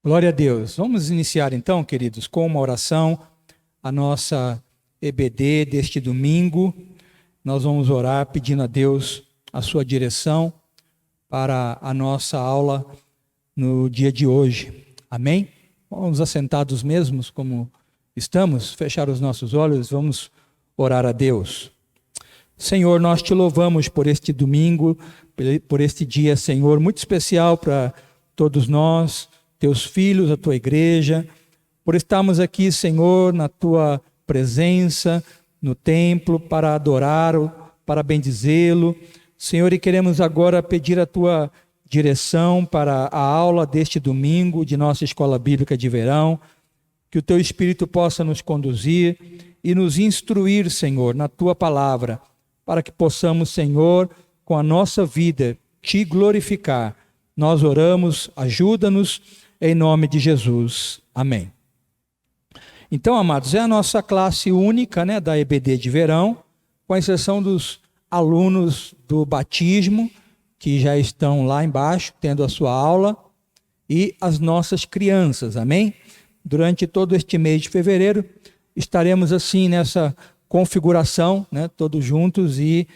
Glória a Deus. Vamos iniciar então, queridos, com uma oração, a nossa EBD deste domingo. Nós vamos orar pedindo a Deus a sua direção para a nossa aula no dia de hoje. Amém? Vamos assentados mesmos como estamos, fechar os nossos olhos, vamos orar a Deus. Senhor, nós te louvamos por este domingo, por este dia, Senhor, muito especial para todos nós, teus filhos, a tua igreja, por estarmos aqui, Senhor, na tua presença, no templo, para adorá-lo, para bendizê-lo. Senhor, e queremos agora pedir a tua direção para a aula deste domingo de nossa Escola Bíblica de Verão, que o teu Espírito possa nos conduzir e nos instruir, Senhor, na tua palavra, para que possamos, Senhor, com a nossa vida, te glorificar. Nós oramos, ajuda-nos, em nome de Jesus. Amém. Então, amados, é a nossa classe única, da EBD de verão, com exceção dos alunos do batismo, que já estão lá embaixo, tendo a sua aula, e as nossas crianças, amém? Durante todo este mês de fevereiro, estaremos assim nessa configuração, todos juntos, e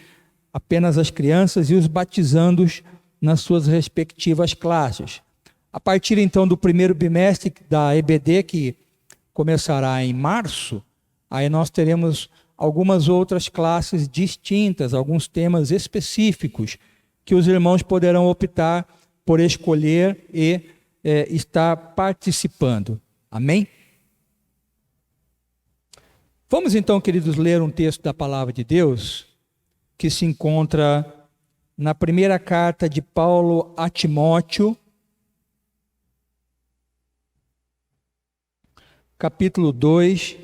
apenas as crianças e os batizandos nas suas respectivas classes. A partir então do primeiro bimestre da EBD, que começará em março, aí nós teremos algumas outras classes distintas, alguns temas específicos, que os irmãos poderão optar por escolher e estar participando. Amém? Vamos então, queridos, ler um texto da Palavra de Deus, que se encontra na primeira carta de Paulo a Timóteo, capítulo 2,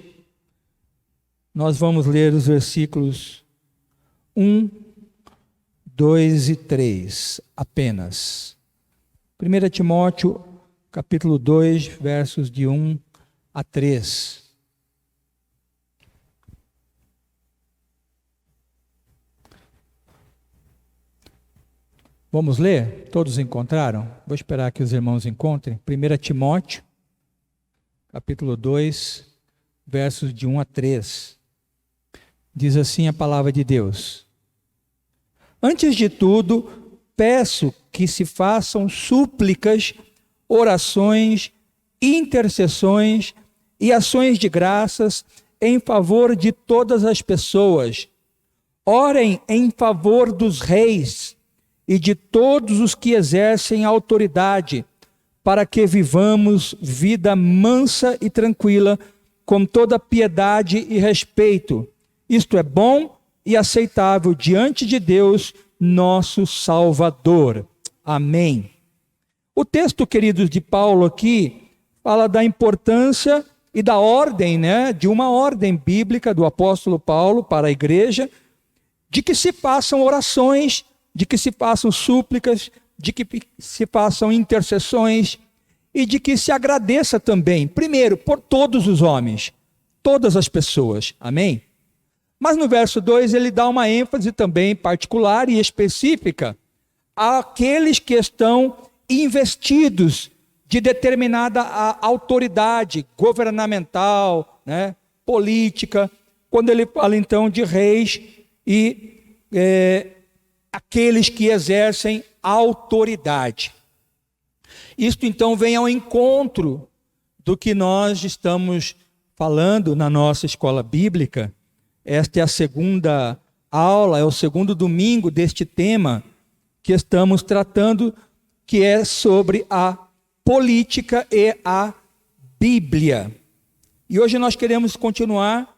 nós vamos ler os versículos 1, 2 e 3 apenas. 1 Timóteo, capítulo 2, versos de 1 a 3. Vamos ler? Todos encontraram? Vou esperar que os irmãos encontrem. 1 Timóteo, capítulo 2, versos de 1 a 3. Diz assim a palavra de Deus: Antes de tudo, peço que se façam súplicas, orações, intercessões e ações de graças em favor de todas as pessoas. Orem em favor dos reis e de todos os que exercem autoridade, para que vivamos vida mansa e tranquila, com toda piedade e respeito. Isto é bom e aceitável diante de Deus, nosso Salvador. Amém. O texto, queridos, de Paulo aqui, fala da importância e da ordem, de uma ordem bíblica do apóstolo Paulo para a igreja, de que se façam orações, de que se façam súplicas, de que se façam intercessões e de que se agradeça também, primeiro, por todos os homens, todas as pessoas. Amém? Mas no verso 2 ele dá uma ênfase também particular e específica àqueles que estão investidos de determinada autoridade governamental, política, quando ele fala então de reis e aqueles que exercem autoridade. Isto então vem ao encontro do que nós estamos falando na nossa escola bíblica. Esta é a segunda aula, é o segundo domingo deste tema que estamos tratando, que é sobre a política e a Bíblia. E hoje nós queremos continuar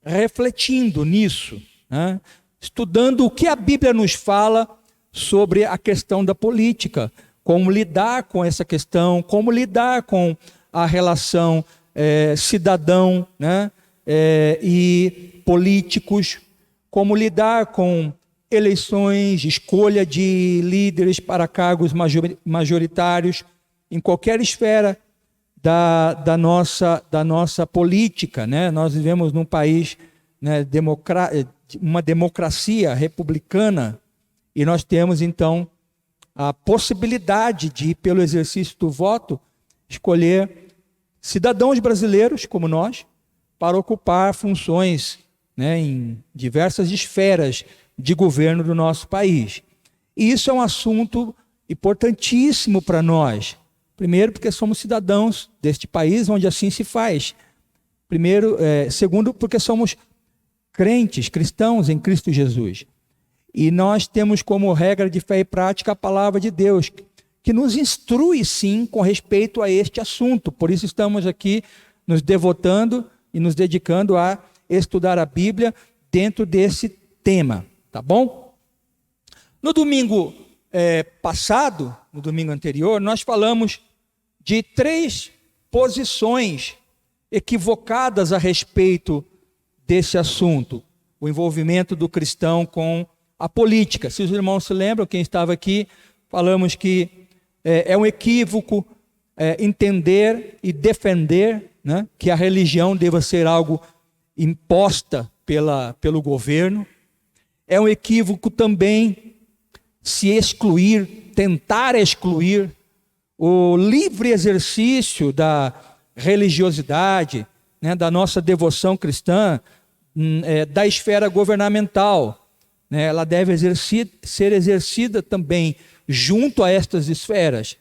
refletindo nisso, estudando o que a Bíblia nos fala sobre a questão da política, como lidar com essa questão, como lidar com a relação cidadão e políticos, como lidar com eleições, escolha de líderes para cargos majoritários em qualquer esfera da nossa política. Nós vivemos num país uma democracia republicana, e nós temos então a possibilidade de, pelo exercício do voto, escolher cidadãos brasileiros como nós para ocupar funções, né, em diversas esferas de governo do nosso país. E isso é um assunto importantíssimo para nós. Primeiro, porque somos cidadãos deste país onde assim se faz. Segundo, porque somos crentes, cristãos em Cristo Jesus. E nós temos como regra de fé e prática a palavra de Deus, que nos instrui sim com respeito a este assunto. Por isso estamos aqui nos devotando e nos dedicando a estudar a Bíblia dentro desse tema, tá bom? No domingo passado, no domingo anterior, nós falamos de 3 posições equivocadas a respeito desse assunto, o envolvimento do cristão com a política. Se os irmãos se lembram, quem estava aqui, falamos que é um equívoco entender e defender, né, que a religião deva ser algo imposta pelo governo. É um equívoco também se excluir, tentar excluir o livre exercício da religiosidade, né, da nossa devoção cristã, da esfera governamental. Né, ela deve ser exercida também junto a estas esferas,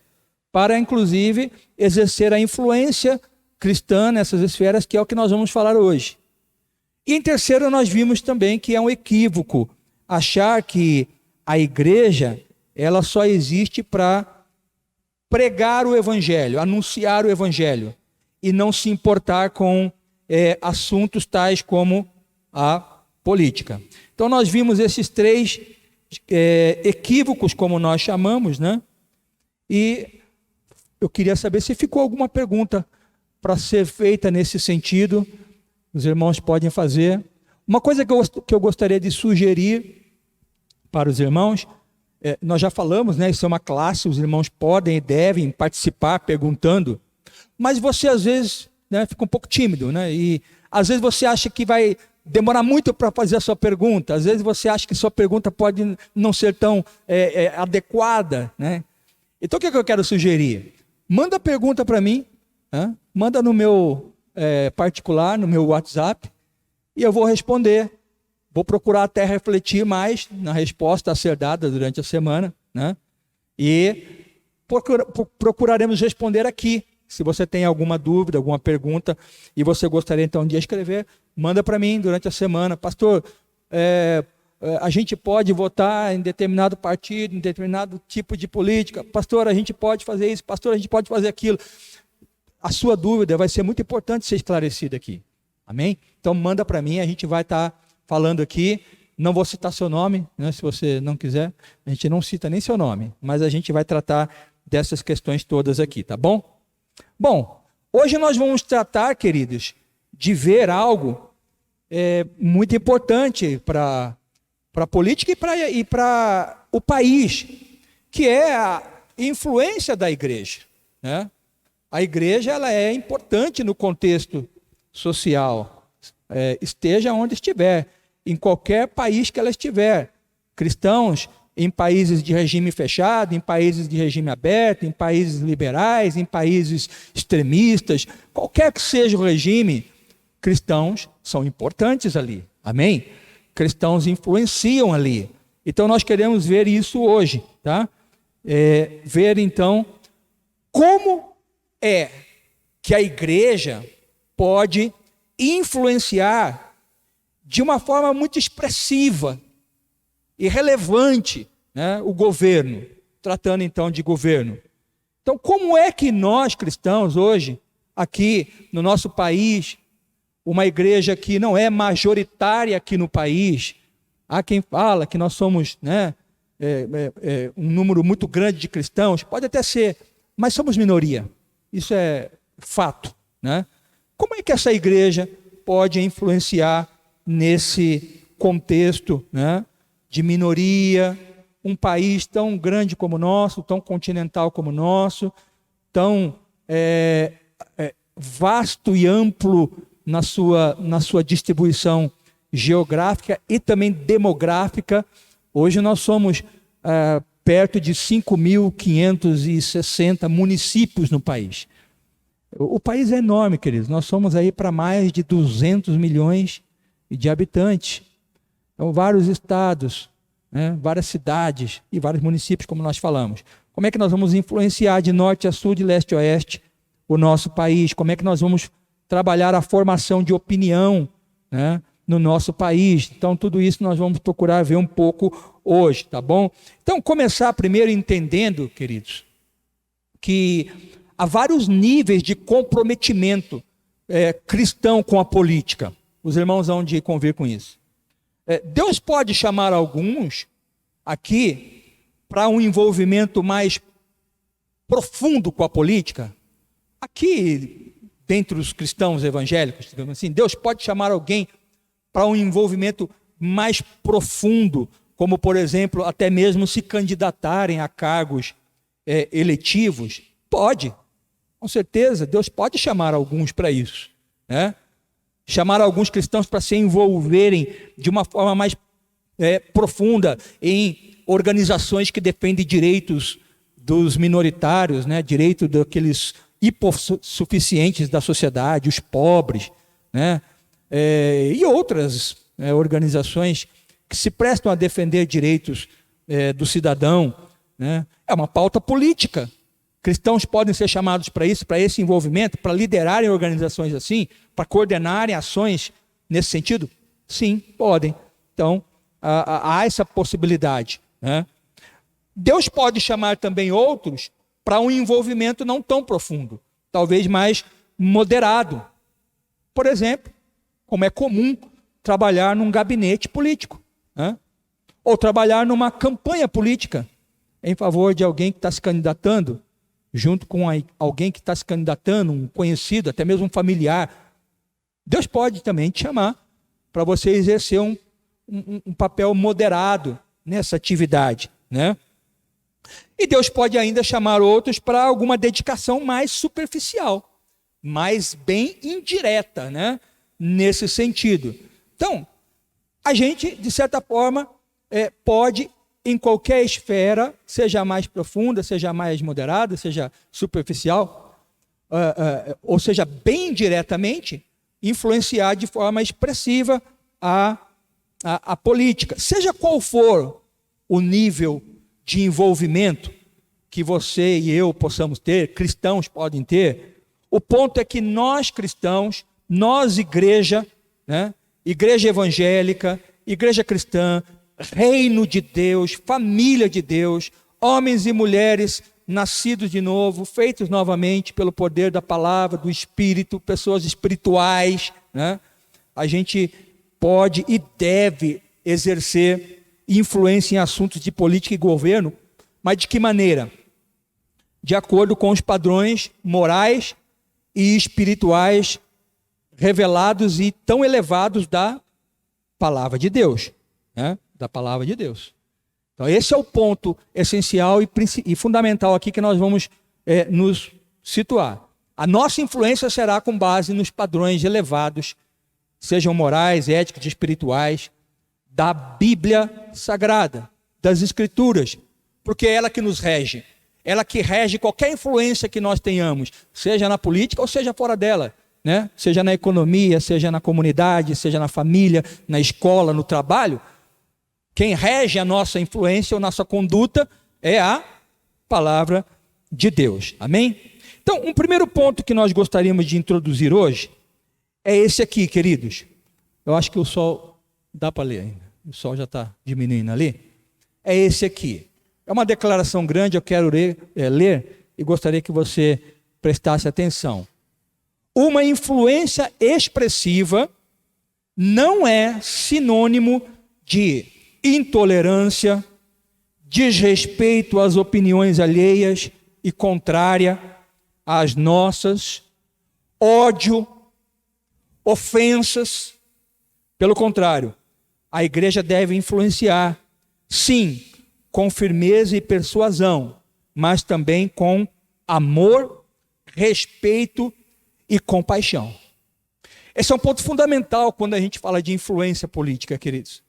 para inclusive exercer a influência cristã nessas esferas, que é o que nós vamos falar hoje. E em terceiro, nós vimos também que é um equívoco achar que a igreja ela só existe para pregar o evangelho, anunciar o evangelho, e não se importar com assuntos tais como a política. Então nós vimos esses 3 equívocos, como nós chamamos, né? E eu queria saber se ficou alguma pergunta para ser feita nesse sentido. Os irmãos podem fazer. Uma coisa que eu gostaria de sugerir para os irmãos, nós já falamos, né? Isso é uma classe, os irmãos podem e devem participar perguntando, mas você às vezes, né, fica um pouco tímido, né? E às vezes você acha que vai demorar muito para fazer a sua pergunta, às vezes você acha que sua pergunta pode não ser tão adequada, né? Então o que eu quero sugerir? Manda pergunta para mim, né? Manda no meu particular, no meu WhatsApp, e eu vou responder. Vou procurar até refletir mais na resposta a ser dada durante a semana, né? E procuraremos responder aqui. Se você tem alguma dúvida, alguma pergunta, e você gostaria então de escrever, manda para mim durante a semana. Pastor, a gente pode votar em determinado partido, em determinado tipo de política. Pastor, a gente pode fazer isso. Pastor, a gente pode fazer aquilo. A sua dúvida vai ser muito importante ser esclarecida aqui. Amém? Então manda para mim, a gente vai estar falando aqui. Não vou citar seu nome, né, se você não quiser. A gente não cita nem seu nome, mas a gente vai tratar dessas questões todas aqui, tá bom? Bom, hoje nós vamos tratar, queridos, de ver algo muito importante para a política e para o país, que é a influência da igreja, né? A igreja ela é importante no contexto social, esteja onde estiver, em qualquer país que ela estiver. Cristãos em países de regime fechado, em países de regime aberto, em países liberais, em países extremistas, qualquer que seja o regime, cristãos são importantes ali. Amém? Cristãos influenciam ali. Então nós queremos ver isso hoje, tá? Ver então como é que a igreja pode influenciar de uma forma muito expressiva e relevante, né, o governo, tratando então de governo. Então, como é que nós cristãos hoje, aqui no nosso país, uma igreja que não é majoritária aqui no país, há quem fala que nós somos, né, um número muito grande de cristãos, pode até ser, mas somos minoria, isso é fato, né? Como é que essa igreja pode influenciar nesse contexto, né, de minoria, um país tão grande como o nosso, tão continental como o nosso, tão vasto e amplo na sua distribuição geográfica e também demográfica. Hoje nós somos perto de 5.560 municípios no país. O país é enorme, queridos. Nós somos aí para mais de 200 milhões de habitantes. Então, vários estados, né, várias cidades e vários municípios, como nós falamos. Como é que nós vamos influenciar de norte a sul, de leste a oeste, o nosso país? Como é que nós vamos trabalhar a formação de opinião, né, no nosso país? Então, tudo isso nós vamos procurar ver um pouco hoje, tá bom? Então, começar primeiro entendendo, queridos, que há vários níveis de comprometimento cristão com a política. Os irmãos vão de convir com isso. Deus pode chamar alguns aqui para um envolvimento mais profundo com a política. Aqui, dentre os cristãos evangélicos, digamos assim, Deus pode chamar alguém para um envolvimento mais profundo, como, por exemplo, até mesmo se candidatarem a cargos eletivos. Pode, com certeza, Deus pode chamar alguns para isso, né? Chamar alguns cristãos para se envolverem de uma forma mais profunda em organizações que defendem direitos dos minoritários, né? Direito daqueles hipossuficientes da sociedade, os pobres, né? E outras organizações que se prestam a defender direitos do cidadão, né? É uma pauta política. Cristãos podem ser chamados para isso, para esse envolvimento, para liderarem organizações assim, para coordenarem ações nesse sentido? Sim, podem. Então, há essa possibilidade, né? Deus pode chamar também outros para um envolvimento não tão profundo, talvez mais moderado. Por exemplo, como é comum trabalhar num gabinete político, né? Ou trabalhar numa campanha política em favor de alguém que está se candidatando, junto com alguém que está se candidatando, um conhecido, até mesmo um familiar. Deus pode também te chamar para você exercer um papel moderado nessa atividade, né? E Deus pode ainda chamar outros para alguma dedicação mais superficial, mais bem indireta, né? Nesse sentido. Então, a gente, de certa forma, pode, em qualquer esfera, seja mais profunda, seja mais moderada, seja superficial, ou seja, bem diretamente, influenciar de forma expressiva a política. Seja qual for o nível de envolvimento que você e eu possamos ter, cristãos podem ter, o ponto é que nós cristãos, nós igreja, né, igreja evangélica, igreja cristã, reino de Deus, família de Deus, homens e mulheres nascidos de novo, feitos novamente pelo poder da palavra, do Espírito, pessoas espirituais, né? A gente pode e deve exercer influência em assuntos de política e governo, mas de que maneira? De acordo com os padrões morais e espirituais revelados e tão elevados da palavra de Deus, né? Da palavra de Deus. Então esse é o ponto essencial e fundamental aqui que nós vamos nos situar. A nossa influência será com base nos padrões elevados, sejam morais, éticos, espirituais, da Bíblia Sagrada, das Escrituras, porque é ela que nos rege, ela que rege qualquer influência que nós tenhamos, seja na política ou seja fora dela, né? Seja na economia, seja na comunidade, seja na família, na escola, no trabalho. Quem rege a nossa influência ou nossa conduta é a palavra de Deus. Amém? Então, um primeiro ponto que nós gostaríamos de introduzir hoje é esse aqui, queridos. Eu acho que o sol dá para ler ainda. O sol já está diminuindo ali. É esse aqui. É uma declaração grande, eu quero ler e gostaria que você prestasse atenção. Uma influência expressiva não é sinônimo de intolerância, desrespeito às opiniões alheias e contrária às nossas, ódio, ofensas. Pelo contrário, a igreja deve influenciar, sim, com firmeza e persuasão, mas também com amor, respeito e compaixão. Esse é um ponto fundamental quando a gente fala de influência política, queridos.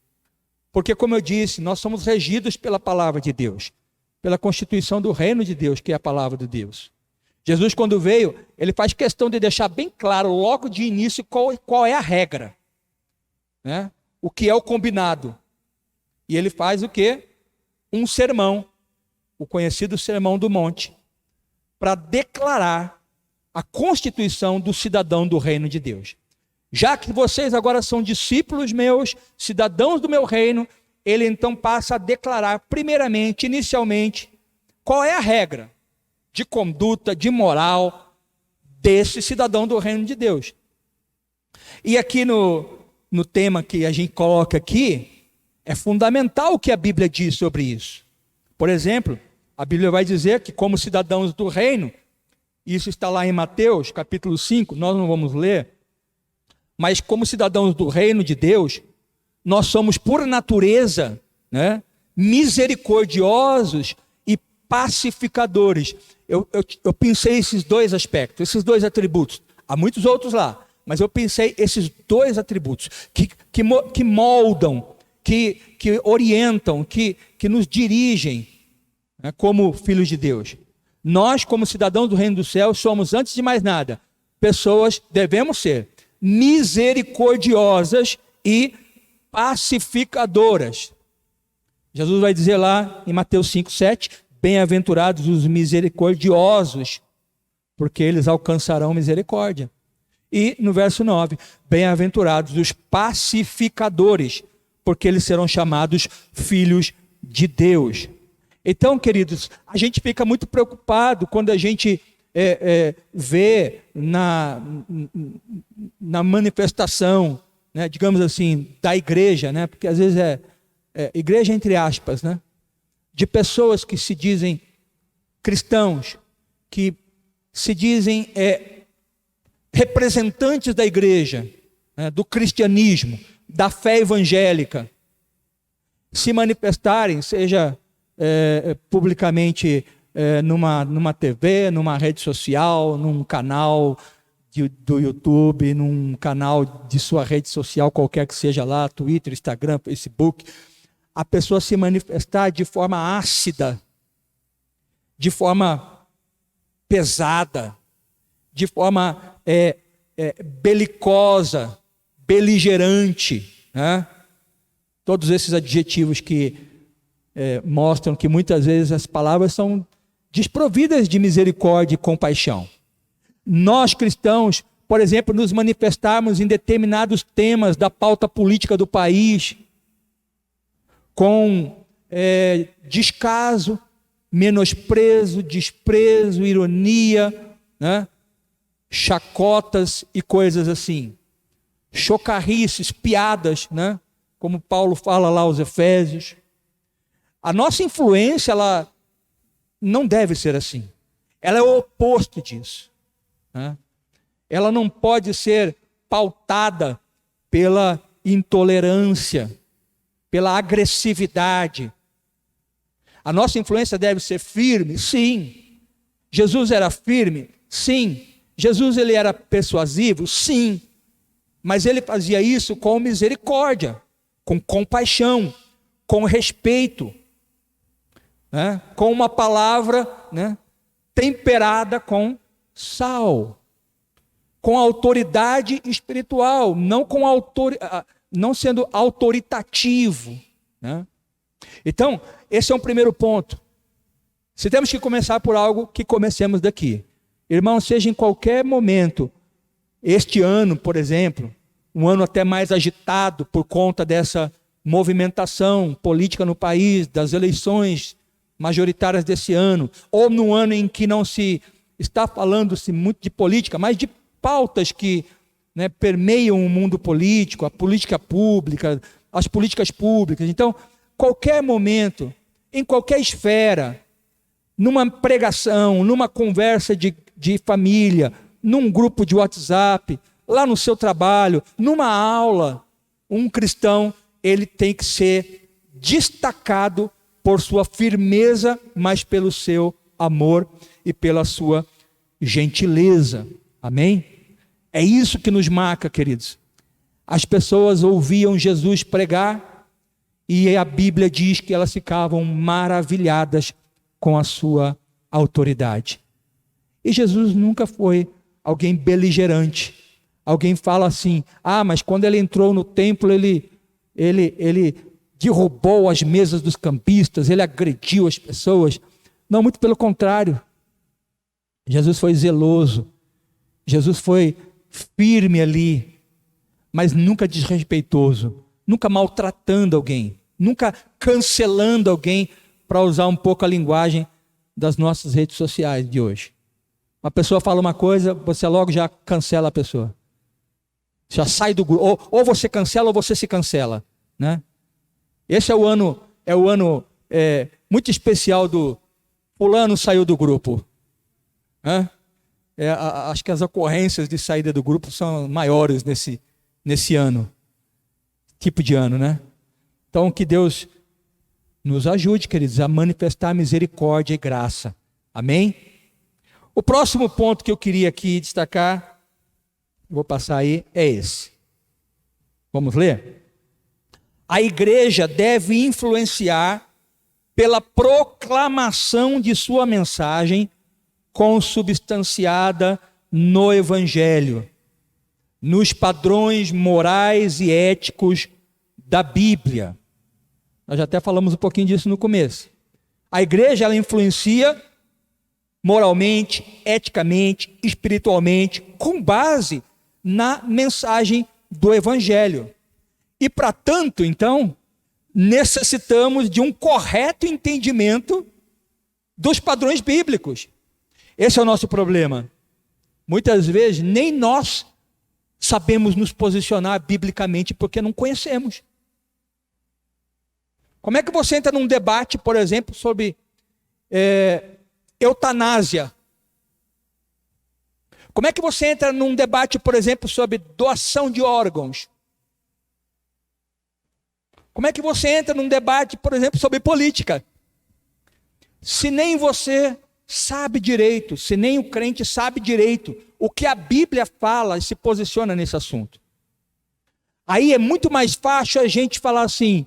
Porque, como eu disse, nós somos regidos pela palavra de Deus, pela constituição do reino de Deus, que é a palavra de Deus. Jesus, quando veio, ele faz questão de deixar bem claro, logo de início, qual é a regra, né? O que é o combinado. E ele faz o quê? Um sermão, o conhecido Sermão do Monte, para declarar a constituição do cidadão do reino de Deus. Já que vocês agora são discípulos meus, cidadãos do meu reino, ele então passa a declarar, primeiramente, inicialmente, qual é a regra de conduta, de moral desse cidadão do reino de Deus. E aqui no tema que a gente coloca aqui, é fundamental o que a Bíblia diz sobre isso. Por exemplo, a Bíblia vai dizer que como cidadãos do reino, isso está lá em Mateus, capítulo 5, nós não vamos ler, mas como cidadãos do reino de Deus, nós somos por natureza, né, misericordiosos e pacificadores. Eu pensei esses dois aspectos, esses dois atributos. Há muitos outros lá, mas eu pensei esses dois atributos que moldam, que orientam, que nos dirigem, né, como filhos de Deus. Nós, como cidadãos do reino do céu, somos, antes de mais nada, pessoas, devemos ser, misericordiosas e pacificadoras. Jesus vai dizer lá em Mateus 5:7, bem-aventurados os misericordiosos, porque eles alcançarão misericórdia. E no verso 9, bem-aventurados os pacificadores, porque eles serão chamados filhos de Deus. Então, queridos, a gente fica muito preocupado quando a gente vê na manifestação, né, digamos assim, da igreja, né, porque às vezes igreja entre aspas, né, de pessoas que se dizem cristãos, que se dizem representantes da igreja, né, do cristianismo, da fé evangélica, se manifestarem, seja publicamente numa TV, numa rede social, num canal do YouTube, num canal de sua rede social, qualquer que seja lá, Twitter, Instagram, Facebook, a pessoa se manifestar de forma ácida, de forma pesada, de forma belicosa, beligerante, né? Todos esses adjetivos que mostram que muitas vezes as palavras são desprovidas de misericórdia e compaixão. Nós cristãos, por exemplo, nos manifestarmos em determinados temas da pauta política do país, com descaso, menosprezo, desprezo, ironia, né? Chacotas e coisas assim, chocarrices, piadas, né? Como Paulo fala lá aos Efésios. A nossa influência, ela não deve ser assim. Ela é o oposto disso, né? Ela não pode ser pautada pela intolerância, pela agressividade. A nossa influência deve ser firme, sim. Jesus era firme, sim. Jesus, ele era persuasivo, sim. Mas ele fazia isso com misericórdia, com compaixão, com respeito, né? Com uma palavra, né, temperada com sal, com autoridade espiritual, não sendo autoritativo, né? Então, esse é um primeiro ponto. Se temos que começar por algo, que comecemos daqui. Irmão, seja em qualquer momento, este ano, por exemplo, um ano até mais agitado por conta dessa movimentação política no país, das eleições majoritárias desse ano, ou num ano em que não se está falando-se muito de política, mas de pautas que, né, permeiam o mundo político, a política pública, as políticas públicas. Então, qualquer momento, em qualquer esfera, numa pregação, numa conversa de família, num grupo de WhatsApp, lá no seu trabalho, numa aula, um cristão, ele tem que ser destacado por sua firmeza, mas pelo seu amor e pela sua gentileza. Amém? É isso que nos marca, queridos. As pessoas ouviam Jesus pregar e a Bíblia diz que elas ficavam maravilhadas com a sua autoridade. E Jesus nunca foi alguém beligerante. Alguém fala assim, mas quando ele entrou no templo, ele derrubou as mesas dos cambistas, ele agrediu as pessoas. Não, muito pelo contrário. Jesus foi zeloso. Jesus foi firme ali, mas nunca desrespeitoso, nunca maltratando alguém, nunca cancelando alguém, para usar um pouco a linguagem das nossas redes sociais de hoje. Uma pessoa fala uma coisa, você logo já cancela a pessoa. Já sai do grupo. Ou você cancela ou você se cancela, né? Esse é o ano muito especial do fulano saiu do grupo. Acho que as ocorrências de saída do grupo são maiores nesse ano. Tipo de ano, né? Então que Deus nos ajude, queridos, a manifestar misericórdia e graça. Amém? O próximo ponto que eu queria aqui destacar, vou passar aí, é esse. Vamos ler? A igreja deve influenciar pela proclamação de sua mensagem consubstanciada no Evangelho, nos padrões morais e éticos da Bíblia. Nós já até falamos um pouquinho disso no começo. A igreja, ela influencia moralmente, eticamente, espiritualmente, com base na mensagem do Evangelho. E para tanto, então, necessitamos de um correto entendimento dos padrões bíblicos. Esse é o nosso problema. Muitas vezes nem nós sabemos nos posicionar biblicamente porque não conhecemos. Como é que você entra num debate, por exemplo, sobre eutanásia? Como é que você entra num debate, por exemplo, sobre doação de órgãos? Como é que você entra num debate, por exemplo, sobre política? Se nem você sabe direito, se nem o crente sabe direito o que a Bíblia fala e se posiciona nesse assunto. Aí é muito mais fácil a gente falar assim,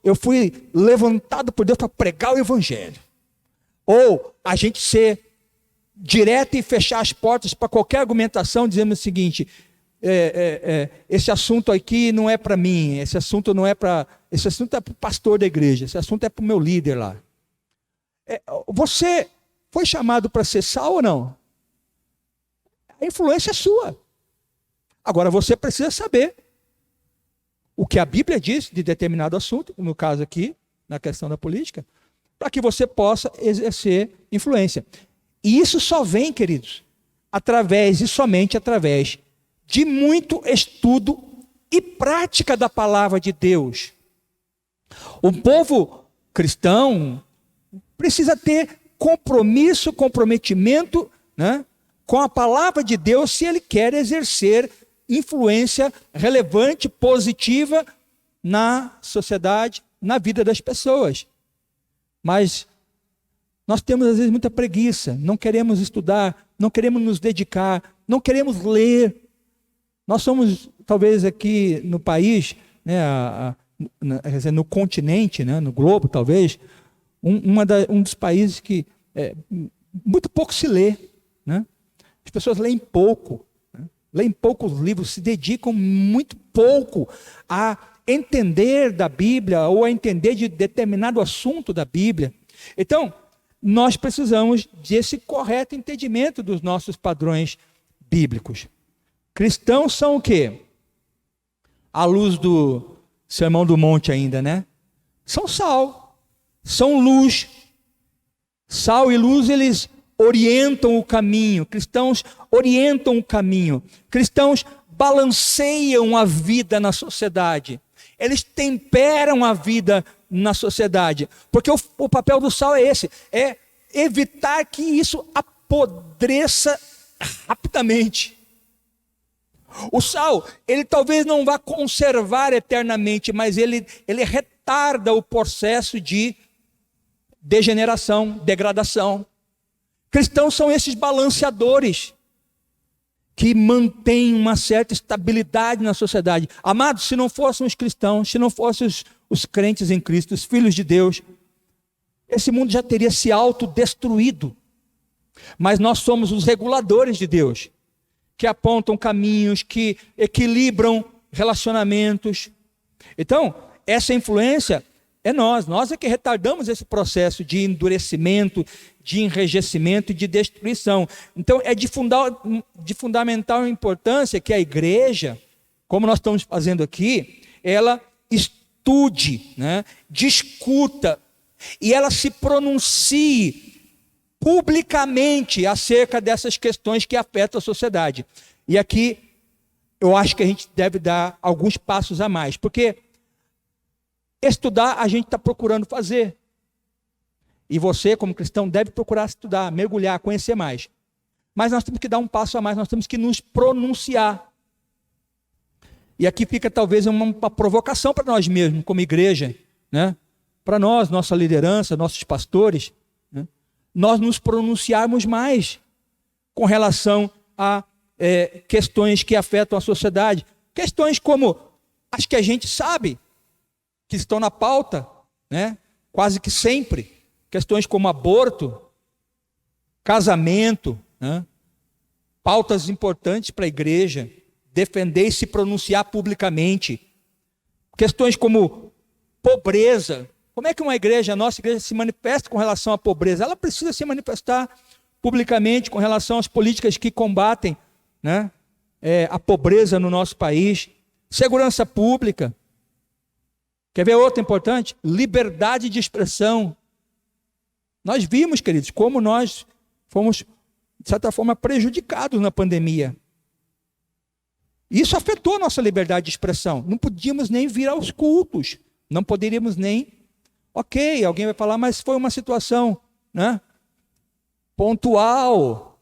eu fui levantado por Deus para pregar o Evangelho. Ou a gente ser direto e fechar as portas para qualquer argumentação, dizendo o seguinte, esse assunto aqui não é para mim, esse assunto é para o pastor da igreja, esse assunto é para o meu líder lá. Você foi chamado para ser sal ou não? A influência é sua. Agora você precisa saber o que a Bíblia diz de determinado assunto, no caso aqui, na questão da política, para que você possa exercer influência. E isso só vem, queridos, somente através de muito estudo e prática da palavra de Deus. O povo cristão precisa ter comprometimento, né, com a palavra de Deus, se ele quer exercer influência relevante, positiva na sociedade, na vida das pessoas. Mas nós temos às vezes muita preguiça, não queremos estudar, não queremos nos dedicar, não queremos ler. Nós somos, talvez aqui no país, né, no continente, né, no globo talvez, um dos países que muito pouco se lê, né? As pessoas leem pouco, né? Leem poucos livros, se dedicam muito pouco a entender da Bíblia ou a entender de determinado assunto da Bíblia. Então, nós precisamos desse correto entendimento dos nossos padrões bíblicos. Cristãos são o quê? À luz do Sermão do Monte ainda, né? São sal, são luz. Sal e luz, eles orientam o caminho. Cristãos orientam o caminho. Cristãos balanceiam a vida na sociedade. Eles temperam a vida na sociedade. Porque o papel do sal é esse, é evitar que isso apodreça rapidamente. O sal, ele talvez não vá conservar eternamente, mas ele retarda o processo de degeneração, degradação. Cristãos são esses balanceadores que mantêm uma certa estabilidade na sociedade. Amados, se não fossem os cristãos, se não fossem os crentes em Cristo, os filhos de Deus, esse mundo já teria se autodestruído. Mas nós somos os reguladores de Deus, que apontam caminhos, que equilibram relacionamentos. Então, essa influência é nós é que retardamos esse processo de endurecimento, de enrijecimento e de destruição. Então, é de fundamental importância que a igreja, como nós estamos fazendo aqui, ela estude, né, discuta, e ela se pronuncie publicamente acerca dessas questões que afetam a sociedade. E aqui eu acho que a gente deve dar alguns passos a mais, porque estudar a gente está procurando fazer. E você, como cristão, deve procurar estudar, mergulhar, conhecer mais. Mas nós temos que dar um passo a mais, nós temos que nos pronunciar. E aqui fica talvez uma provocação para nós mesmos, como igreja, né? Para nós, nossa liderança, nossos pastores, né? Nós nos pronunciarmos mais com relação a questões que afetam a sociedade. Questões como as que a gente sabe, que estão na pauta, né? Quase que sempre. Questões como aborto, casamento, né? Pautas importantes para a igreja, defender e se pronunciar publicamente. Questões como pobreza. Como é que a nossa igreja se manifesta com relação à pobreza? Ela precisa se manifestar publicamente com relação às políticas que combatem, né, a pobreza no nosso país. Segurança pública. Quer ver outra importante? Liberdade de expressão. Nós vimos, queridos, como nós fomos, de certa forma, prejudicados na pandemia. Isso afetou a nossa liberdade de expressão. Não podíamos nem vir aos cultos. Não poderíamos nem... Ok, alguém vai falar, mas foi uma situação, né, pontual.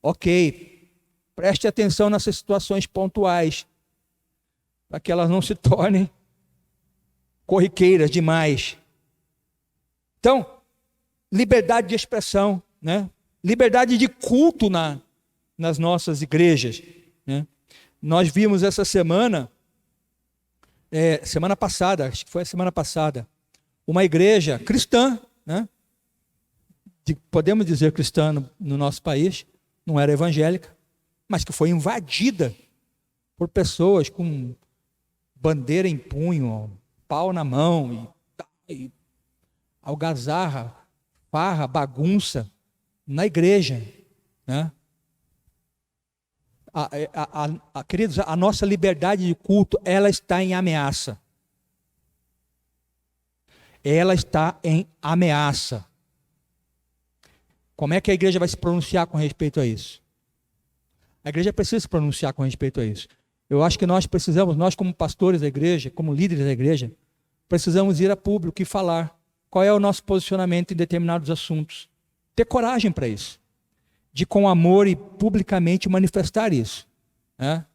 Ok, preste atenção nessas situações pontuais, para que elas não se tornem corriqueiras demais. Então, liberdade de expressão, né? Liberdade de culto nas nossas igrejas, né? Nós vimos essa semana passada, acho que foi a semana passada, uma igreja cristã, né? Podemos dizer cristã no nosso país, não era evangélica, mas que foi invadida por pessoas com bandeira em punho, pau na mão, e algazarra, farra, bagunça na igreja, né? Queridos, a nossa liberdade de culto, ela está em ameaça. Ela está em ameaça. Como é que a igreja vai se pronunciar com respeito a isso? A igreja precisa se pronunciar com respeito a isso. Eu acho que nós como pastores da igreja, como líderes da igreja, precisamos ir a público e falar qual é o nosso posicionamento em determinados assuntos. Ter coragem para isso. De com amor e publicamente manifestar isso, né?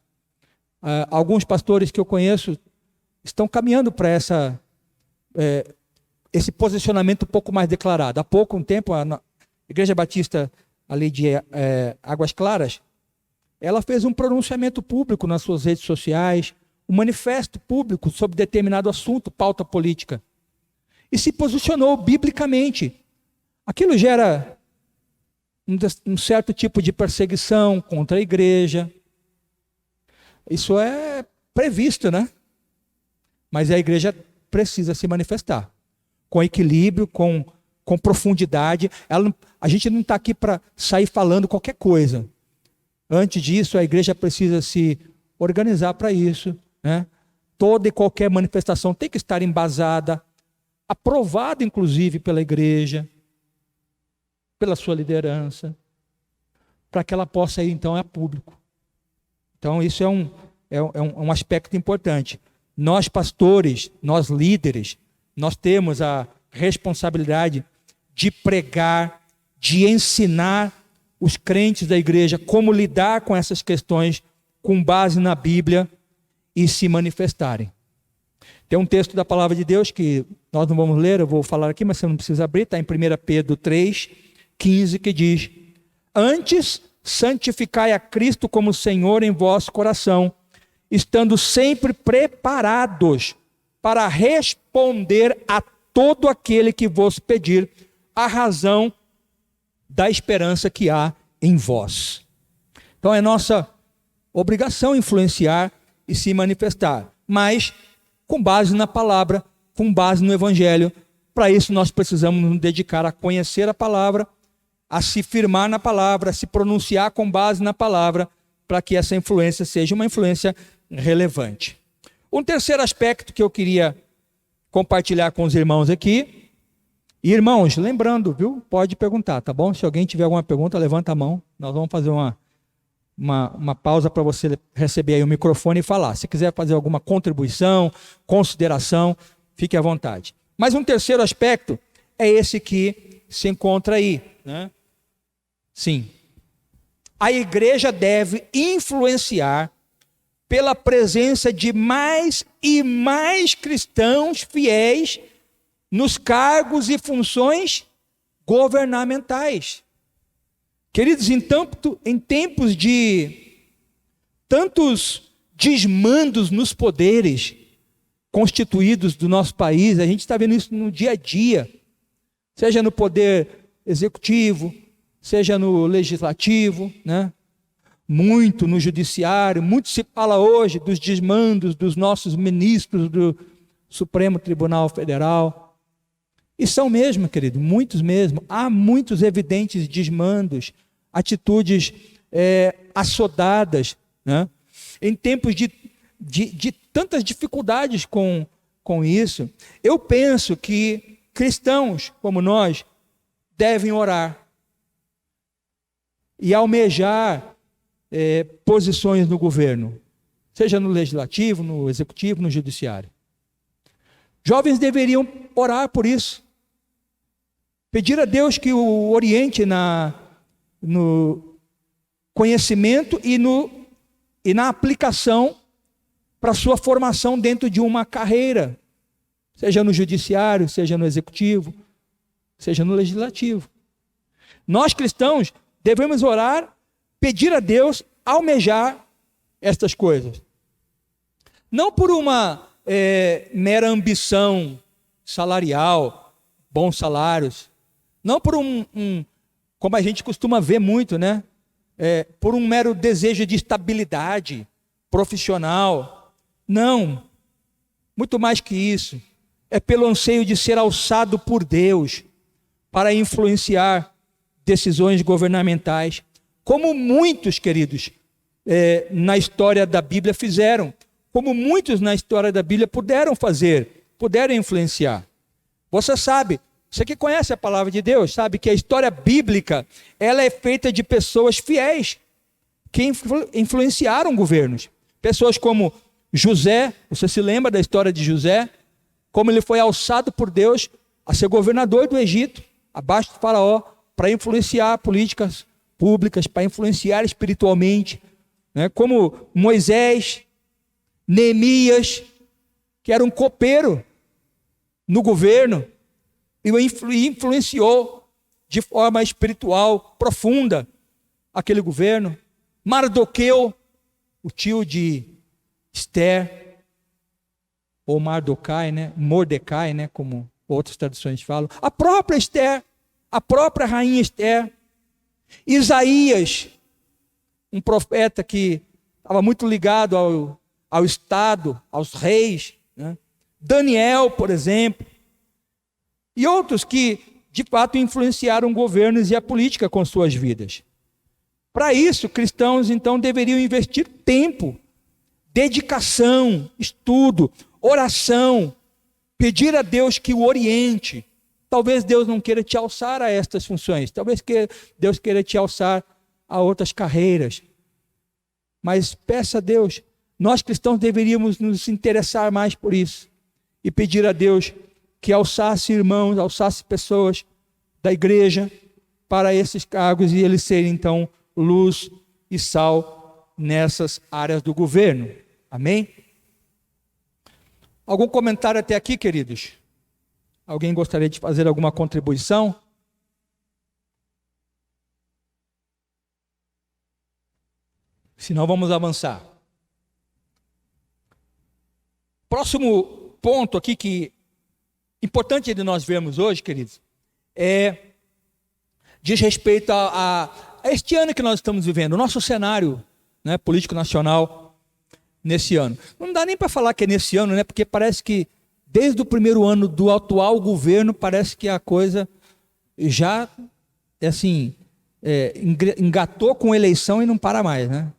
Alguns pastores que eu conheço estão caminhando para esse posicionamento um pouco mais declarado. Há pouco tempo, a Igreja Batista, ali de Águas Claras, ela fez um pronunciamento público nas suas redes sociais, um manifesto público sobre determinado assunto, pauta política, e se posicionou biblicamente. Aquilo gera um certo tipo de perseguição contra a igreja. Isso é previsto, né? Mas a igreja precisa se manifestar com equilíbrio, com profundidade. A gente não está aqui para sair falando qualquer coisa. Antes disso, a igreja precisa se organizar para isso, né? Toda e qualquer manifestação tem que estar embasada, aprovada inclusive pela igreja, pela sua liderança, para que ela possa ir então a público. Então isso é um aspecto importante. Nós pastores, nós líderes, nós temos a responsabilidade de pregar, de ensinar os crentes da igreja como lidar com essas questões com base na Bíblia e se manifestarem. Tem um texto da palavra de Deus que nós não vamos ler, eu vou falar aqui, mas você não precisa abrir, está em 1 Pedro 3:15, que diz: antes santificai a Cristo como Senhor em vosso coração, estando sempre preparados para responder a todo aquele que vos pedir a razão da esperança que há em vós. Então é nossa obrigação influenciar e se manifestar, mas com base na palavra, com base no evangelho. Para isso nós precisamos nos dedicar a conhecer a palavra, a se firmar na palavra, a se pronunciar com base na palavra, para que essa influência seja uma influência relevante. Um terceiro aspecto que eu queria compartilhar com os irmãos aqui. E irmãos, lembrando, viu? Pode perguntar, tá bom? Se alguém tiver alguma pergunta, levanta a mão. Nós vamos fazer uma pausa para você receber aí o microfone e falar. Se quiser fazer alguma contribuição, consideração, fique à vontade. Mas um terceiro aspecto é esse que se encontra aí, né? Sim. A igreja deve influenciar pela presença de mais e mais cristãos fiéis nos cargos e funções governamentais. Queridos, em tempos de tantos desmandos nos poderes constituídos do nosso país, a gente está vendo isso no dia a dia, seja no poder executivo, seja no legislativo, né? Muito no judiciário, muito se fala hoje dos desmandos dos nossos ministros do Supremo Tribunal Federal. E são mesmo, querido, muitos mesmo. Há muitos evidentes desmandos, atitudes assodadas, né? Em tempos de tantas dificuldades com isso. Eu penso que cristãos como nós devem orar e almejar posições no governo, seja no legislativo, no executivo, no judiciário. Jovens deveriam orar por isso. Pedir a Deus que o oriente no conhecimento e na aplicação para a sua formação dentro de uma carreira, seja no judiciário, seja no executivo, seja no legislativo. Nós cristãos devemos orar, pedir a Deus, almejar estas coisas. Não por uma mera ambição salarial, bons salários, não por como a gente costuma ver muito, né? Por um mero desejo de estabilidade profissional. Não, muito mais que isso. É pelo anseio de ser alçado por Deus para influenciar decisões governamentais, como muitos, queridos, na história da Bíblia fizeram, como muitos na história da Bíblia puderam fazer, puderam influenciar. Você sabe, você que conhece a palavra de Deus, sabe que a história bíblica, ela é feita de pessoas fiéis, que influenciaram governos. Pessoas como José, você se lembra da história de José? Como ele foi alçado por Deus a ser governador do Egito, abaixo do faraó, para influenciar políticas públicas, para influenciar espiritualmente, né? Como Moisés, Neemias, que era um copeiro no governo, e o influenciou de forma espiritual profunda aquele governo. Mardoqueu, o tio de Esther, ou Mardocai, né? Mordecai, né? Como outras traduções falam. A própria Esther, a própria rainha Esther. Isaías, um profeta que estava muito ligado ao Estado, aos reis, né? Daniel, por exemplo, e outros que de fato influenciaram governos e a política com suas vidas. Para isso, cristãos então deveriam investir tempo, dedicação, estudo, oração, pedir a Deus que o oriente. Talvez Deus não queira te alçar a estas funções, talvez Deus queira te alçar a outras carreiras, mas peça a Deus. Nós cristãos deveríamos nos interessar mais por isso e pedir a Deus que alçasse irmãos, alçasse pessoas da igreja para esses cargos e eles serem então luz e sal nessas áreas do governo. Amém? Algum comentário até aqui, queridos? Alguém gostaria de fazer alguma contribuição? Senão vamos avançar. Próximo ponto aqui que importante de nós vermos hoje, queridos, diz respeito a este ano que nós estamos vivendo, o nosso cenário, né, político nacional nesse ano. Não dá nem para falar que é nesse ano, né, porque parece que desde o primeiro ano do atual governo, parece que a coisa já, engatou com eleição e não para mais, né?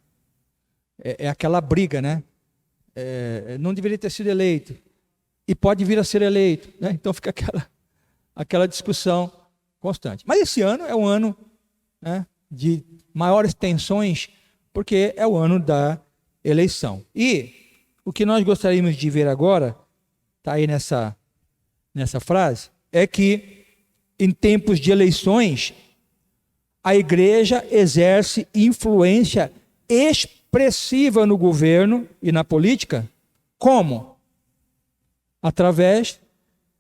É aquela briga, né? Não deveria ter sido eleito e pode vir a ser eleito, né? Então fica aquela discussão constante. Mas esse ano é um ano, né, de maiores tensões, porque é o ano da eleição. E o que nós gostaríamos de ver agora, está aí nessa frase, é que em tempos de eleições, a igreja exerce influência expressiva no governo e na política. Como? Através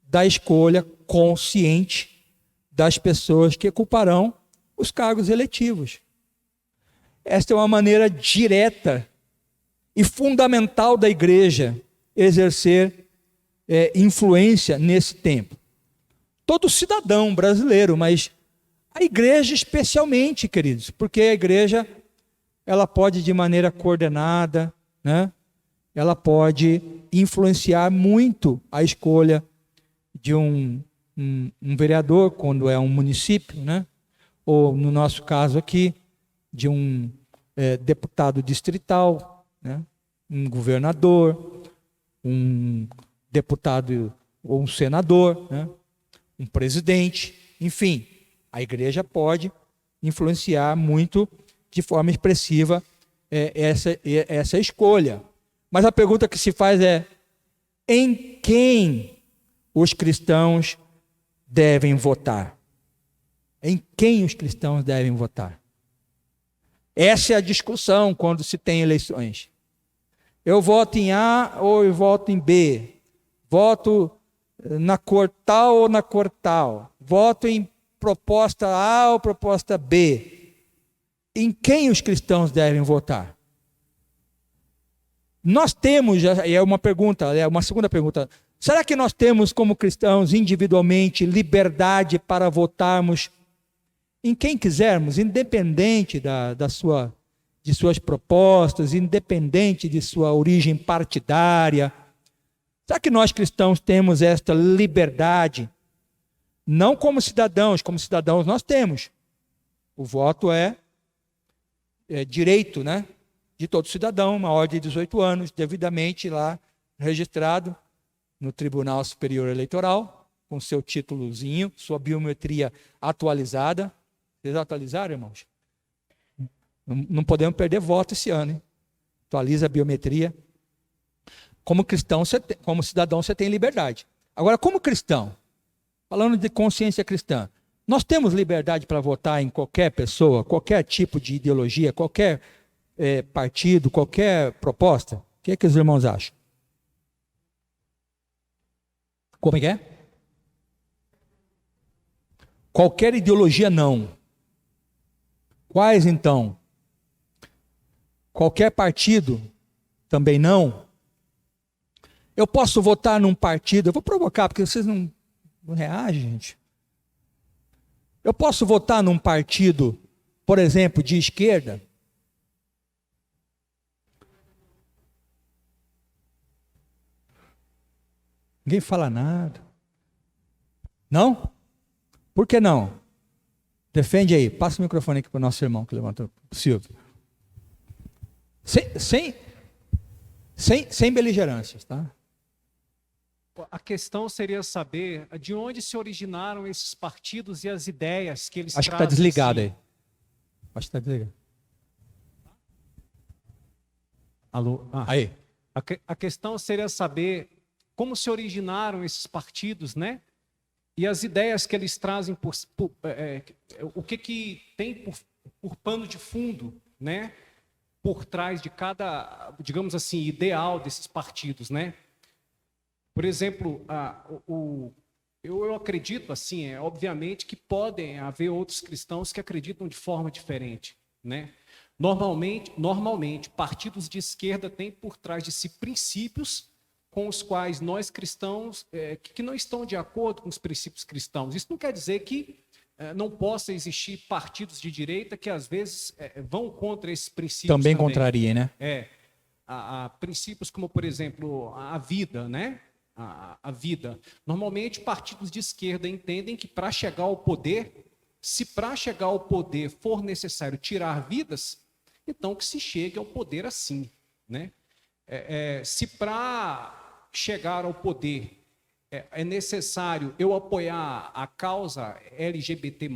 da escolha consciente das pessoas que ocuparão os cargos eletivos. Esta é uma maneira direta e fundamental da igreja exercer influência nesse tempo. Todo cidadão brasileiro, mas a igreja especialmente, queridos, porque a igreja ela pode de maneira coordenada, né? Ela pode influenciar muito a escolha de um vereador quando é um município, né? Ou no nosso caso aqui, de um deputado distrital, né? Um governador, um deputado ou um senador, né? Um presidente, enfim, a igreja pode influenciar muito de forma expressiva essa escolha. Mas a pergunta que se faz é: em quem os cristãos devem votar? Em quem os cristãos devem votar? Essa é a discussão quando se tem eleições. Eu voto em A ou eu voto em B? Voto na cor tal ou na cor tal? Voto em proposta A ou proposta B? Em quem os cristãos devem votar? Nós temos, é uma pergunta, é uma segunda pergunta, será que nós temos como cristãos individualmente liberdade para votarmos em quem quisermos, independente de suas propostas, independente de sua origem partidária? Será que nós cristãos temos esta liberdade? Não como cidadãos nós temos. O voto é direito, né, de todo cidadão, maior de 18 anos, devidamente lá registrado no Tribunal Superior Eleitoral, com seu títulozinho, sua biometria atualizada. Vocês atualizaram, irmãos? Não podemos perder voto esse ano, hein? Atualiza a biometria. Como cristão, como cidadão, você tem liberdade. Agora, como cristão, falando de consciência cristã, nós temos liberdade para votar em qualquer pessoa, qualquer tipo de ideologia, qualquer partido, qualquer proposta? O que é que os irmãos acham? Como é que é? Qualquer ideologia não. Quais então? Qualquer partido também não? Eu posso votar num partido, eu vou provocar porque vocês não reagem, gente. Eu posso votar num partido, por exemplo, de esquerda? Ninguém fala nada. Não? Por que não? Defende aí. Passa o microfone aqui para o nosso irmão que levantou. Silvio. Sem beligerâncias, tá? A questão seria saber de onde se originaram esses partidos e as ideias que eles Acho que trazem. está desligado aí. Acho que está desligado. Alô? Aí. A questão seria saber como se originaram esses partidos, né? E as ideias que eles trazem, o que tem por pano de fundo, né? Por trás de cada, digamos assim, ideal desses partidos, né? Por exemplo, eu acredito assim, obviamente que podem haver outros cristãos que acreditam de forma diferente, né? Normalmente, partidos de esquerda têm por trás de si princípios com os quais nós cristãos, que não estão de acordo com os princípios cristãos. Isso não quer dizer que não possa existir partidos de direita que às vezes vão contra esses princípios também. Contraria, né? Há princípios como, por exemplo, a vida, né? A vida. Normalmente, partidos de esquerda entendem que para chegar ao poder, se para chegar ao poder for necessário tirar vidas, então que se chegue ao poder assim, né? Se para chegar ao poder é necessário eu apoiar a causa LGBT+,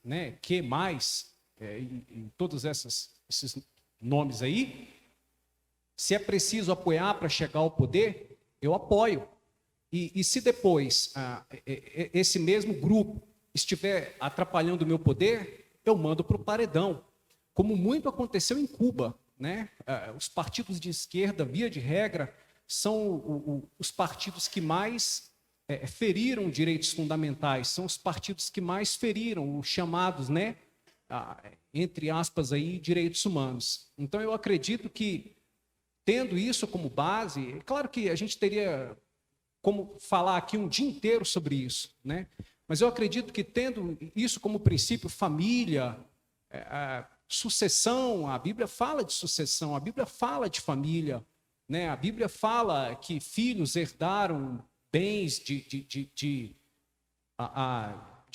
né, que mais, em todos esses nomes aí, se é preciso apoiar para chegar ao poder, eu apoio. E se depois esse mesmo grupo estiver atrapalhando o meu poder, eu mando para o paredão, como muito aconteceu em Cuba, né? Os partidos de esquerda, via de regra, são os partidos que mais feriram direitos fundamentais, são os partidos que mais feriram os chamados, né, entre aspas, aí, direitos humanos. Então, eu acredito que, tendo isso como base, é claro que a gente teria como falar aqui um dia inteiro sobre isso, né? Mas eu acredito que, tendo isso como princípio, família, sucessão, a Bíblia fala de sucessão, a Bíblia fala de família, né? A Bíblia fala que filhos herdaram bens de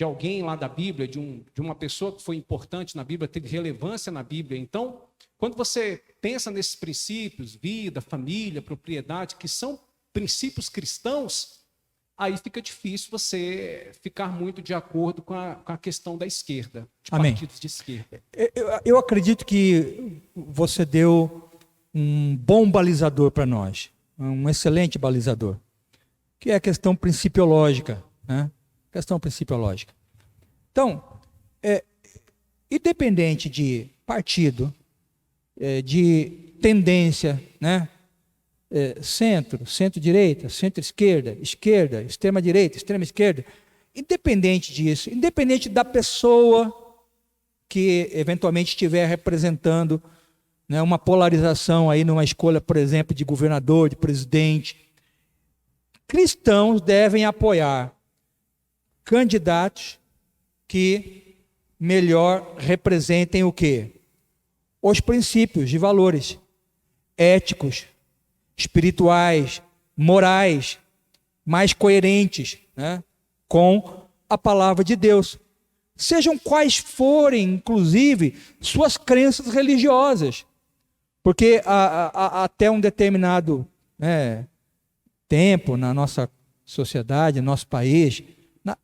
alguém lá da Bíblia, de uma pessoa que foi importante na Bíblia, teve relevância na Bíblia. Então, quando você pensa nesses princípios, vida, família, propriedade, que são princípios cristãos, aí fica difícil você ficar muito de acordo com a questão da esquerda, de Amém. partidos de esquerda. Eu acredito que você deu um bom balizador para nós, um excelente balizador, que é a questão principiológica, né? Questão principiológica. Então, independente de partido, de tendência, né? Centro-direita, centro-esquerda, esquerda, extrema-direita, extrema-esquerda, independente disso, independente da pessoa que eventualmente estiver representando, né, uma polarização aí numa escolha, por exemplo, de governador, de presidente, cristãos devem apoiar candidatos que melhor representem o quê? Os princípios e valores éticos, espirituais, morais, mais coerentes, né, com a palavra de Deus. Sejam quais forem, inclusive, suas crenças religiosas. Porque até um determinado, né, tempo na nossa sociedade, no nosso país,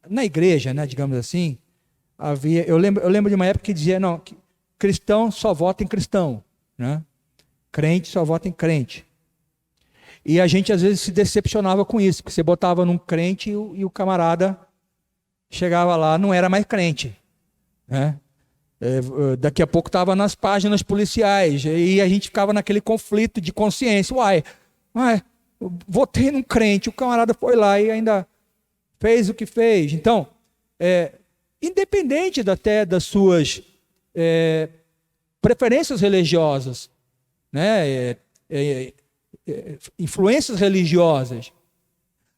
na igreja, né, digamos assim, havia. Eu lembro de uma época que dizia, não, que cristão só vota em cristão, né? Crente só vota em crente. E a gente às vezes se decepcionava com isso, porque você botava num crente e o camarada chegava lá, não era mais crente, né? Daqui a pouco estava nas páginas policiais, e a gente ficava naquele conflito de consciência. Uai, eu votei num crente, o camarada foi lá e ainda fez o que fez. Então, independente até das suas preferências religiosas, né, influências religiosas,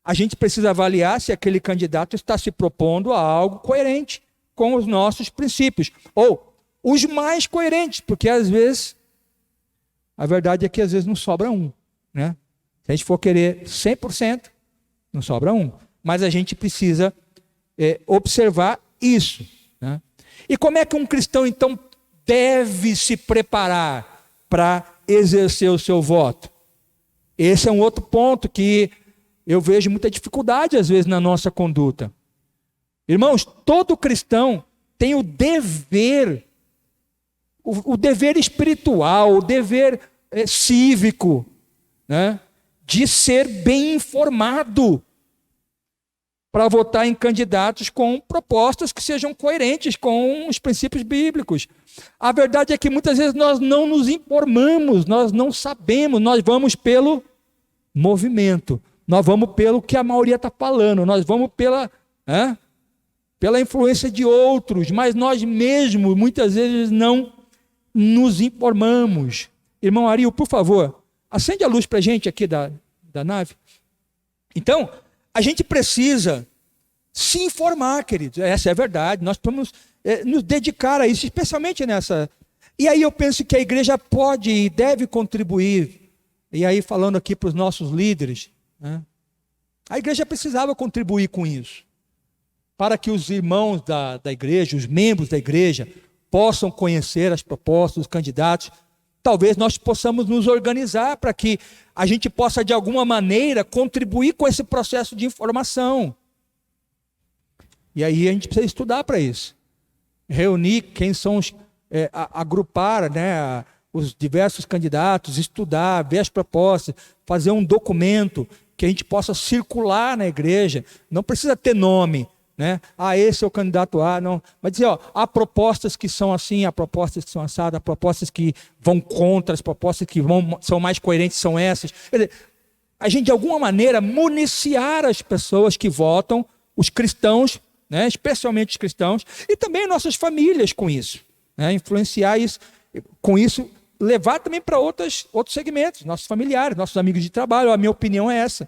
a gente precisa avaliar se aquele candidato está se propondo a algo coerente com os nossos princípios, ou os mais coerentes, porque às vezes, a verdade é que às vezes não sobra um, né? Se a gente for querer 100%, não sobra um, mas a gente precisa observar isso, né? E como é que um cristão então deve se preparar para exercer o seu voto? Esse é um outro ponto que eu vejo muita dificuldade às vezes na nossa conduta. Irmãos, todo cristão tem o dever, o dever espiritual, o dever cívico, né, de ser bem informado para votar em candidatos com propostas que sejam coerentes com os princípios bíblicos. A verdade é que muitas vezes nós não nos informamos, nós não sabemos, nós vamos pelo movimento, nós vamos pelo que a maioria está falando, nós vamos pela influência de outros, mas nós mesmos muitas vezes não nos informamos. Irmão Ario, por favor, acende a luz para a gente aqui da nave. Então, a gente precisa se informar, queridos. Essa é a verdade. Nós vamos nos dedicar a isso, especialmente nessa. E aí eu penso que a igreja pode e deve contribuir. E aí falando aqui para os nossos líderes, né? A igreja precisava contribuir com isso, para que os irmãos da igreja, os membros da igreja, possam conhecer as propostas dos candidatos. Talvez nós possamos nos organizar para que a gente possa, de alguma maneira, contribuir com esse processo de informação. E aí a gente precisa estudar para isso. Reunir quem são os... agrupar, né, os diversos candidatos, estudar, ver as propostas, fazer um documento que a gente possa circular na igreja. Não precisa ter nome, né? Esse é o candidato A, não. Mas dizer, há propostas que são assim, há propostas que são assadas, há propostas que vão contra, as propostas que são mais coerentes são essas. Quer dizer, a gente de alguma maneira municiar as pessoas que votam, os cristãos, né, especialmente os cristãos, e também nossas famílias com isso, né, influenciar isso, com isso, levar também para outros segmentos, nossos familiares, nossos amigos de trabalho. A minha opinião é essa.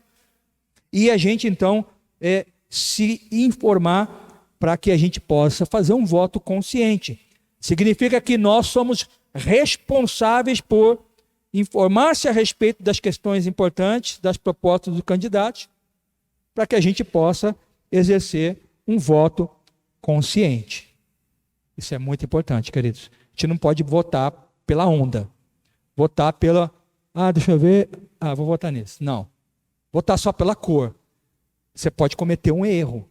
E a gente então se informar para que a gente possa fazer um voto consciente. Significa que nós somos responsáveis por informar-se a respeito das questões importantes, das propostas dos candidatos, para que a gente possa exercer um voto consciente. Isso é muito importante, queridos. A gente não pode votar pela onda. Votar pela... deixa eu ver... vou votar nisso. Não. Votar só pela cor. Você pode cometer um erro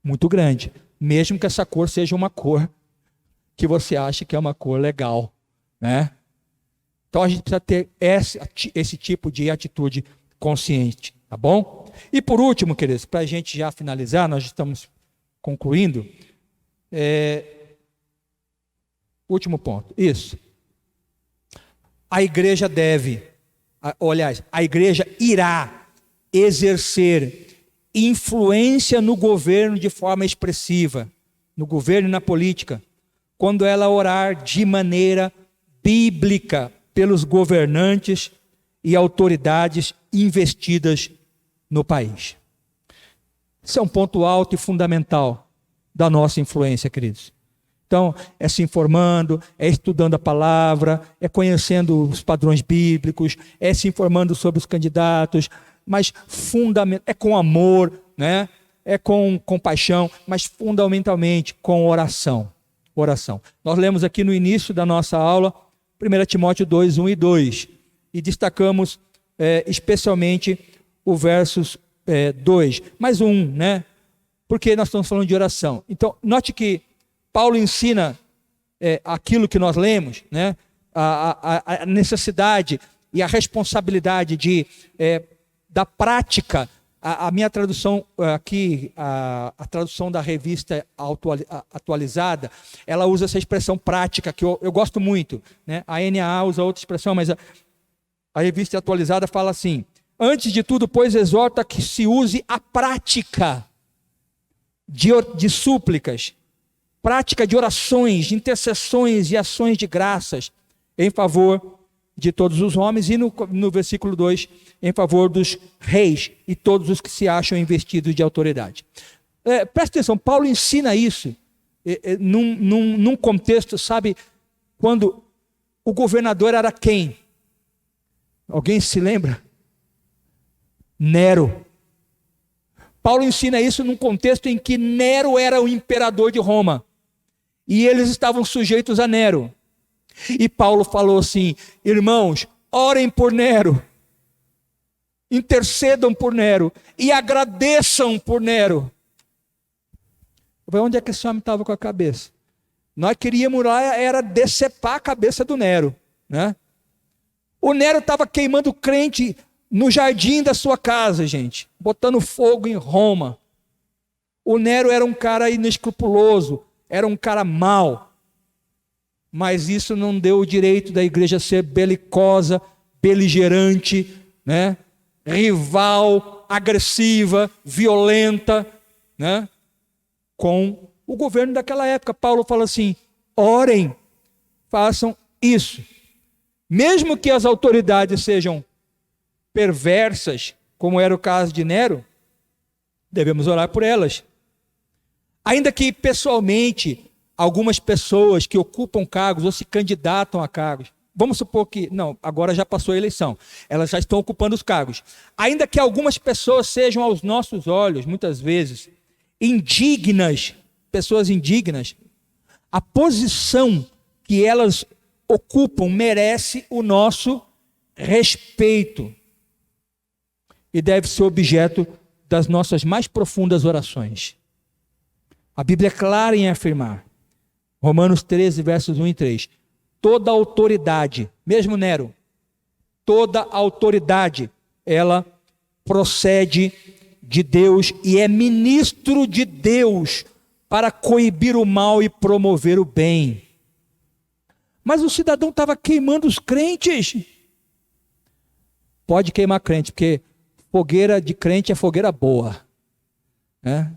muito grande, mesmo que essa cor seja uma cor que você acha que é uma cor legal, né? Então a gente precisa ter esse tipo de atitude consciente, tá bom? E por último, queridos, para a gente já finalizar, nós estamos concluindo. Último ponto, isso. A igreja a igreja irá exercer influência no governo de forma expressiva, no governo e na política, quando ela orar de maneira bíblica pelos governantes e autoridades investidas no país. Isso é um ponto alto e fundamental da nossa influência, queridos. Então, é se informando, é estudando a palavra, é conhecendo os padrões bíblicos, é se informando sobre os candidatos, mas é com amor, né? É com compaixão, mas fundamentalmente com oração. Oração. Nós lemos aqui no início da nossa aula 1 Timóteo 2, 1 e 2, e destacamos especialmente o versos 2, mais um, né? Porque nós estamos falando de oração. Então, note que Paulo ensina aquilo que nós lemos, né? A necessidade e a responsabilidade da prática. A minha tradução aqui, a tradução da revista atualizada, ela usa essa expressão prática, que eu gosto muito, né? A NAA usa outra expressão, mas a revista atualizada fala assim: antes de tudo, pois, exorta que se use a prática de súplicas, prática de orações, de intercessões e ações de graças em favor de todos os homens, e no versículo 2, em favor dos reis e todos os que se acham investidos de autoridade. Presta atenção, Paulo ensina isso num contexto, sabe, quando o governador era quem? Alguém se lembra? Nero. Paulo ensina isso num contexto em que Nero era o imperador de Roma, e eles estavam sujeitos a Nero. E Paulo falou assim: irmãos, orem por Nero, intercedam por Nero e agradeçam por Nero. Onde é que esse homem estava com a cabeça? Nós queríamos lá era decepar a cabeça do Nero, né? O Nero estava queimando crente no jardim da sua casa, gente, botando fogo em Roma. O Nero era um cara inescrupuloso, era um cara mau. Mas isso não deu o direito da igreja ser belicosa, beligerante, né? Rival, agressiva, violenta, né? Com o governo daquela época. Paulo fala assim: orem, façam isso. Mesmo que as autoridades sejam perversas, como era o caso de Nero, devemos orar por elas. Ainda que pessoalmente, algumas pessoas que ocupam cargos ou se candidatam a cargos, vamos supor que, não, agora já passou a eleição, elas já estão ocupando os cargos. Ainda que algumas pessoas sejam aos nossos olhos, muitas vezes, indignas, pessoas indignas, a posição que elas ocupam merece o nosso respeito e deve ser objeto das nossas mais profundas orações. A Bíblia é clara em afirmar, Romanos 13, versos 1 e 3, toda autoridade, mesmo Nero, toda autoridade, ela procede de Deus e é ministro de Deus para coibir o mal e promover o bem. Mas o cidadão estava queimando os crentes. Pode queimar crente, porque fogueira de crente é fogueira boa, né?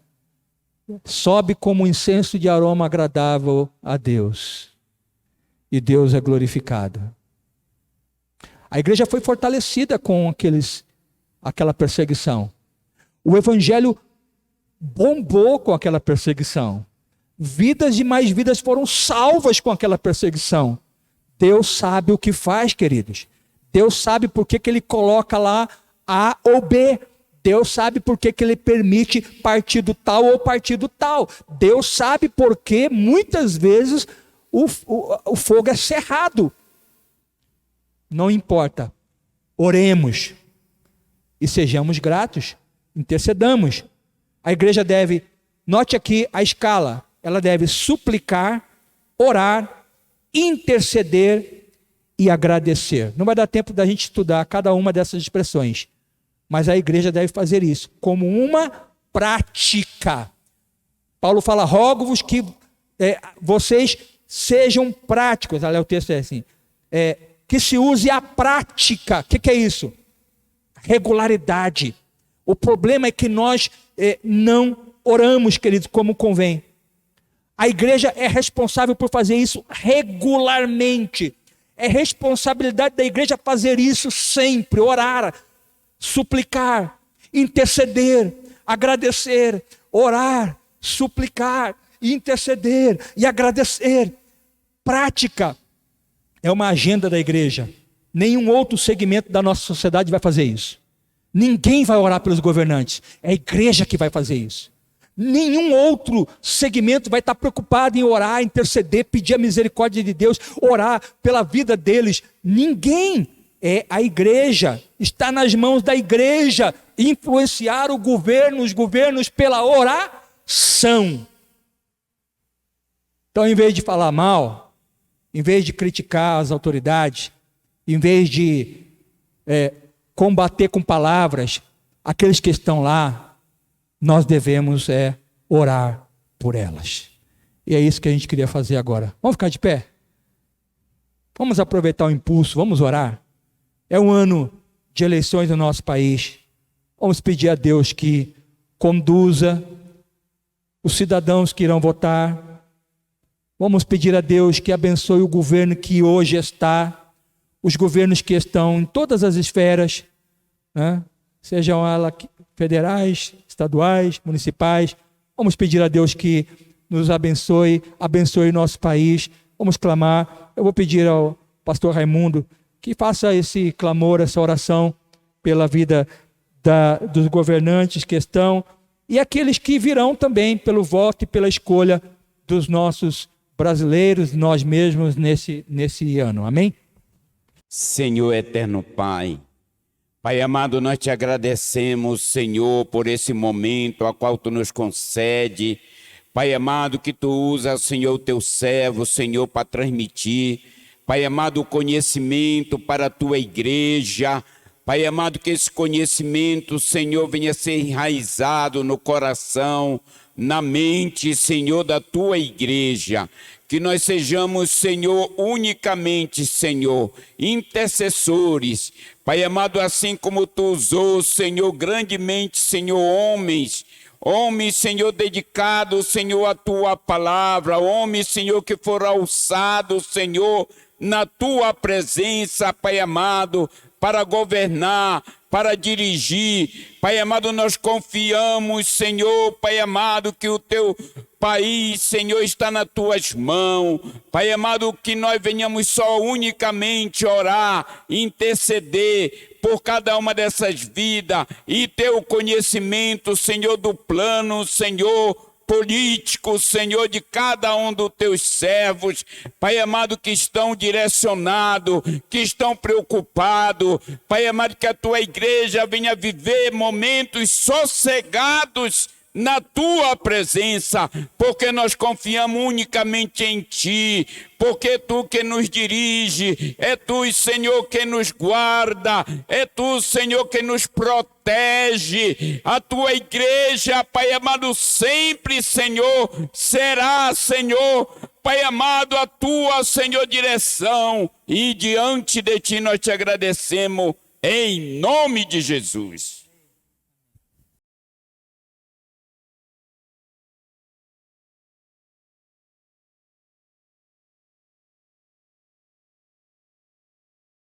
Sobe como incenso de aroma agradável a Deus. E Deus é glorificado. A igreja foi fortalecida com aquela perseguição. O evangelho bombou com aquela perseguição. Vidas e mais vidas foram salvas com aquela perseguição. Deus sabe o que faz, queridos. Deus sabe por que ele coloca lá A ou B. Deus sabe por que ele permite partido tal ou partido tal. Deus sabe por que muitas vezes o fogo é cerrado. Não importa. Oremos e sejamos gratos. Intercedamos. A igreja deve, note aqui a escala, ela deve suplicar, orar, interceder e agradecer. Não vai dar tempo da gente estudar cada uma dessas expressões, mas a igreja deve fazer isso como uma prática. Paulo fala, rogo-vos que vocês sejam práticos. Olha, o texto é assim, que se use a prática. O que é isso? Regularidade. O problema é que nós não oramos, queridos, como convém. A igreja é responsável por fazer isso regularmente. É responsabilidade da igreja fazer isso sempre, orar, suplicar, interceder, agradecer, orar, suplicar, interceder e agradecer. Prática é uma agenda da igreja. Nenhum outro segmento da nossa sociedade vai fazer isso. Ninguém vai orar pelos governantes. É a igreja que vai fazer isso. Nenhum outro segmento vai estar preocupado em orar, interceder, pedir a misericórdia de Deus, orar pela vida deles. Ninguém. É a igreja. Está nas mãos da igreja influenciar os governos pela oração. Então, em vez de falar mal, em vez de criticar as autoridades, em vez de combater com palavras aqueles que estão lá, nós devemos orar por elas. E é isso que a gente queria fazer agora. Vamos ficar de pé? Vamos aproveitar o impulso, vamos orar. É um ano de eleições no nosso país. Vamos pedir a Deus que conduza os cidadãos que irão votar. Vamos pedir a Deus que abençoe o governo que hoje está, os governos que estão em todas as esferas, né? Sejam elas federais, estaduais, municipais. Vamos pedir a Deus que nos abençoe nosso país. Vamos clamar. Eu vou pedir ao pastor Raimundo que faça esse clamor, essa oração pela vida dos governantes que estão e aqueles que virão também pelo voto e pela escolha dos nossos brasileiros, nós mesmos nesse ano. Amém? Senhor eterno Pai, Pai amado, nós te agradecemos, Senhor, por esse momento a qual tu nos concede. Pai amado, que tu usa, Senhor, o teu servo, Senhor, para transmitir, Pai amado, o conhecimento para a tua igreja. Pai amado, que esse conhecimento, Senhor, venha ser enraizado no coração, na mente, Senhor, da tua igreja. Que nós sejamos, Senhor, unicamente, Senhor, intercessores. Pai amado, assim como tu usou, Senhor, grandemente, Senhor, homens, Senhor, dedicados, Senhor, à tua palavra, homens, Senhor, que foram alçados, Senhor, na tua presença, Pai amado, para governar, para dirigir. Pai amado, nós confiamos, Senhor, Pai amado, que o teu país, Senhor, está nas tuas mãos. Pai amado, que nós venhamos só unicamente orar, interceder por cada uma dessas vidas e ter o conhecimento, Senhor, do plano, Senhor, político, Senhor, de cada um dos teus servos, Pai amado, que estão direcionados, que estão preocupados, Pai amado, que a tua igreja venha viver momentos sossegados na tua presença, porque nós confiamos unicamente em ti, porque tu que nos dirige, é tu, Senhor, que nos guarda, é tu, Senhor, que nos protege. A tua igreja, Pai amado, sempre, Senhor, será, Senhor, Pai amado, a tua, Senhor, direção, e diante de ti nós te agradecemos, em nome de Jesus.